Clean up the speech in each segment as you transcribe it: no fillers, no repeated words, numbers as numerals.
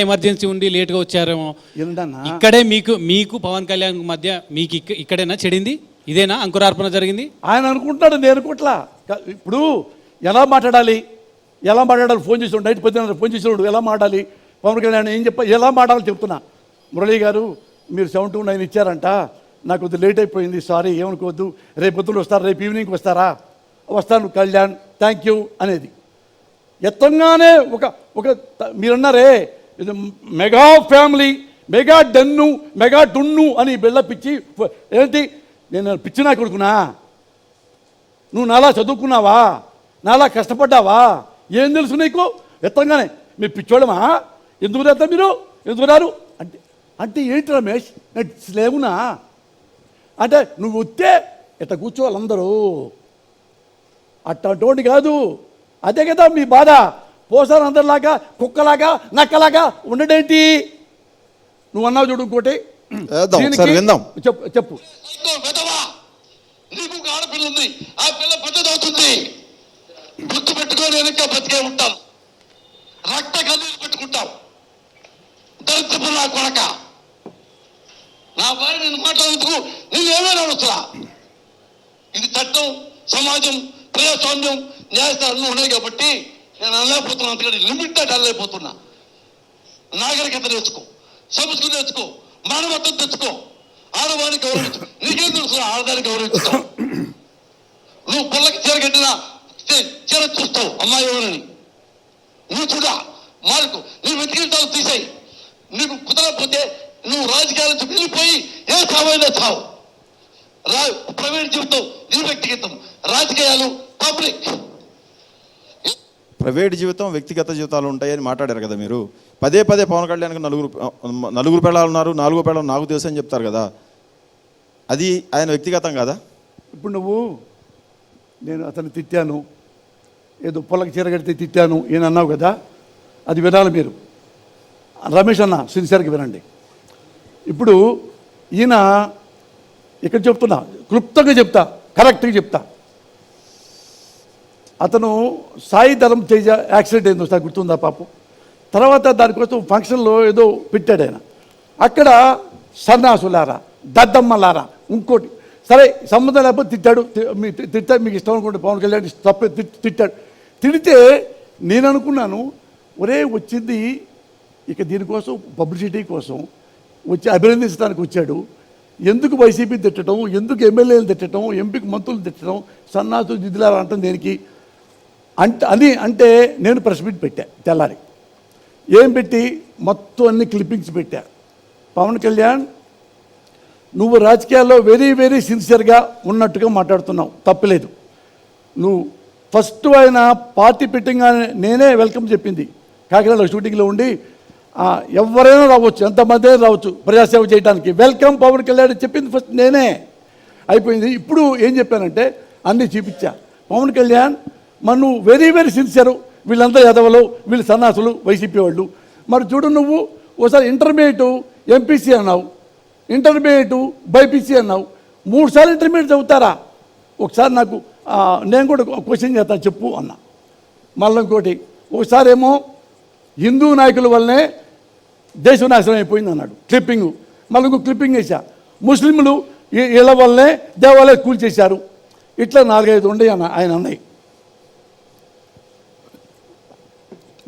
Emergency ఉండి లేట్గా వచ్చారేమో. ఇక్కడే మీకు పవన్ కళ్యాణ్ మధ్య మీకు ఇక్కడేనా చెడింది? ఇదేనా అంకురార్పణ జరిగింది? ఆయన అనుకుంటాడు, నేను అనుకుంటా. ఇప్పుడు ఎలా మాట్లాడాలి ఫోన్ చేసి నైట్ 10 ఫోన్ చేసినాడు, ఎలా మాట్లాడాలి పవన్ కళ్యాణ్ ఏం ఎలా మాట్లాడాలి చెప్తున్నా. మురళీ గారు మీరు 7-9 ఇచ్చారంట, నాకు కొద్దిగా లేట్ అయిపోయింది, సారీ ఏమనుకోవద్దు, రేపు పొద్దున్న వస్తారా, రేపు ఈవినింగ్కి వస్తారా? వస్తాను కళ్యాణ్, థ్యాంక్ యూ అనేది. ఎత్తంగానే ఒక మీరన్నారే ఇది మెగా ఫ్యామిలీ, మెగా డన్ను, మెగా డున్ను అని పిచ్చి. ఏంటి నేను పిచ్చి నా కొడుకునా? నువ్వు నాలా చదువుకున్నావా? నాలా కష్టపడ్డావా? ఏం తెలుసు నీకు? ఎత్తంగానే మీరు పిచ్చోడమా? ఎందుకు రేస్తా మీరు? ఎందుకు రారు అంటే అంటే ఏంటి రమేష్, లేవునా అంటే నువ్వు వస్తే ఇట్లా కూర్చోవాలి అందరూ, అట్టోటి కాదు. అదే కదా మీ బాధ. పోసారు అందరిలాగా కుక్కలాగా నక్కలాగా ఉండడేంటి? నువ్వు అన్నావు చూడు ఇంకోటి, చెప్పు. నీకు ఆడపిల్ల ఉంది, ఆ పిల్ల పెద్దదవుతుంది, గుర్తు పెట్టుకొని వెనక బతికే ఉంటాం, రక్త కన్నీళ్ళు పెట్టుకుంటాం. దరిద్రపు నా కొడక, నా భార్య నేను మాట్లాడేందుకు నేను ఏమైనా వస్తున్నా. ఇది చట్టం, సమాజం, ప్రజాస్వామ్యం, న్యాయస్థానాలు ఉన్నాయి కాబట్టి నేను అనలేకపోతున్నా. అందుకని లిమిట్ దాటి అనలేకపోతున్నా. నాగరికత నేర్చుకో, సంస్కృతి నేర్చుకో, మానవత్వం తెచ్చుకో, ఆడవాడిని గౌరవించు. నీకేం తెలుసు ఆడదాన్ని గౌరవించుతావు? నువ్వు పుల్లకి చీర కట్టినా చీర చూస్తావు అమ్మాయి ఎవరని. నువ్వు చూడా మార్కు, నీ వెతికింటాలు తీసేయి. నీకు కుదరకపోతే నువ్వు రాజకీయాల నుంచి వెళ్ళిపోయి ఏ చావైనా చావు. ప్రైవేట్ జీవితం నీ వ్యక్తిగతం, రాజకీయాలు పబ్లిక్. ప్రైవేట్ జీవితం వ్యక్తిగత జీవితాలు ఉంటాయని మాట్లాడారు కదా మీరు. పదే పవన్ కళ్యాణ్కి నలుగురు పిల్లలు ఉన్నారు, 4వ పిల్లలు నాకు తెలుసు అని చెప్తారు కదా, అది ఆయన వ్యక్తిగతం కదా? ఇప్పుడు నేను అతను తిట్టాను, ఏదో పొలకి చీరగడితే తిట్టాను ఈయన అన్నావు కదా, అది వినాలి మీరు. రమేష్ అన్న సిన్సియర్గా వినండి. ఇప్పుడు ఈయన ఇక్కడ చెప్తున్నా, క్లుప్తంగా చెప్తా, కరెక్ట్గా చెప్తా. అతను సాయి ధరం తేజ యాక్సిడెంట్ అయింది వస్తా, గుర్తుందా పాపం? తర్వాత దానికోసం ఫంక్షన్లో ఏదో పెట్టాడు ఆయన. అక్కడ సన్నాసులారా, దద్దమ్మలారా, ఇంకోటి సరే సంబంధం లేకపోతే తిట్టాడు. తిట్టాడు, మీకు ఇష్టం అనుకుంటే పవన్ కళ్యాణ్ తప్పే తిట్టాడు. తిడితే నేను అనుకున్నాను, ఒరే వచ్చింది ఇక దీనికోసం పబ్లిసిటీ కోసం వచ్చి అభినందించడానికి వచ్చాడు, ఎందుకు వైసీపీ తిట్టడం, ఎందుకు ఎమ్మెల్యేలు తిట్టడం, ఎంపీకి మంత్రులు తిట్టడం, సన్నాసు దిద్దులారా అంటాం దేనికి అంటే నేను ప్రెస్ మీట్ పెట్టా. తెల్లారి ఏం పెట్టి మొత్తం అన్ని క్లిప్పింగ్స్ పెట్టా. పవన్ కళ్యాణ్ నువ్వు రాజకీయాల్లో వెరీ వెరీ సిన్సియర్గా ఉన్నట్టుగా మాట్లాడుతున్నావు, తప్పలేదు. నువ్వు ఫస్ట్ ఆయన పార్టీ పెట్టింగానే నేనే వెల్కమ్ చెప్పింది. కాకినాడలో షూటింగ్లో ఉండి ఎవరైనా రావచ్చు, ఎంతమంది రావచ్చు ప్రజాసేవ చేయడానికి, వెల్కమ్ పవన్ కళ్యాణ్ చెప్పింది ఫస్ట్ నేనే. అయిపోయింది. ఇప్పుడు ఏం చెప్పానంటే అన్నీ చూపించా. పవన్ కళ్యాణ్ మరి నువ్వు వెరీ వెరీ సిన్సియరు, వీళ్ళంతా ఎదవలు, వీళ్ళు సన్నాసులు, వైసీపీ వాళ్ళు. మరి చూడు, నువ్వు ఒకసారి ఇంటర్మీడియట్ ఎంపీసీ అన్నావు, ఇంటర్మీడియట్ బైపీసీ అన్నావు, 3 సార్లు ఇంటర్మీడియట్ చదువుతారా? ఒకసారి నాకు నేను కూడా క్వశ్చన్ చేస్తాను చెప్పు అన్నా. మళ్ళీ ఇంకోటి, ఒకసారి ఏమో హిందూ నాయకుల వల్లనే దేశం నాశనం అయిపోయింది అన్నాడు, క్లిప్పింగ్. మళ్ళీ ఇంకో క్లిప్పింగ్ వేసా, ముస్లింలు ఇళ్ల వల్లనే దేవాలయం కూల్చేశారు. ఇట్లా 4-5 ఉండే ఆయన అన్నాయి.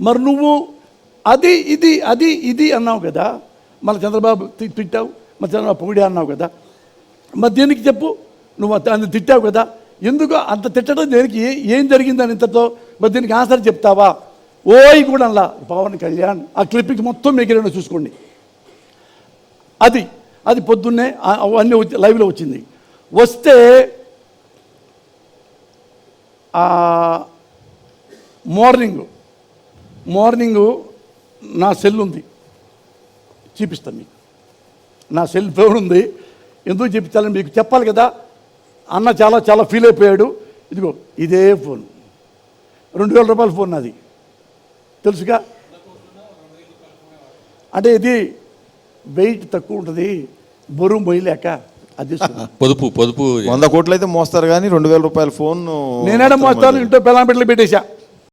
మరి నువ్వు అది ఇది అన్నావు కదా, మళ్ళీ చంద్రబాబు తిట్టావు, మరి చంద్రబాబు పొగిడా అన్నావు కదా, మరి దేనికి చెప్పు? నువ్వు అంత తిట్టావు కదా, ఎందుకు అంత తిట్టడం దేనికి? ఏం జరిగిందని ఇంతతో? మరి దీనికి ఆన్సర్ చెప్తావా? ఓయ్ కూడా అలా పవన్ కళ్యాణ్ ఆ క్లిప్పింగ్ మొత్తం మీకు చూసుకోండి. అది పొద్దున్నే అవన్నీ లైవ్లో వచ్చింది. వస్తే మార్నింగు నా సెల్ ఉంది, చూపిస్తాను మీకు. నా సెల్ ఫోన్ ఉంది, ఎందుకు చూపించాలని మీకు చెప్పాలి కదా. అన్న చాలా ఫీల్ అయిపోయాడు. ఇదిగో ఇదే ఫోన్, 2000 రూపాయల ఫోన్ నాది, తెలుసుగా. అంటే ఇది వెయిట్ తక్కువ ఉంటుంది, బరువు మొయ్యలేక అది పొదుపు 100 కోట్లు అయితే మోస్తారు కానీ 2000 రూపాయల ఫోన్ నేనేడా మోస్తాను. ఇంట్లో పెళ్ళాంపెట్లు పెట్టేశా.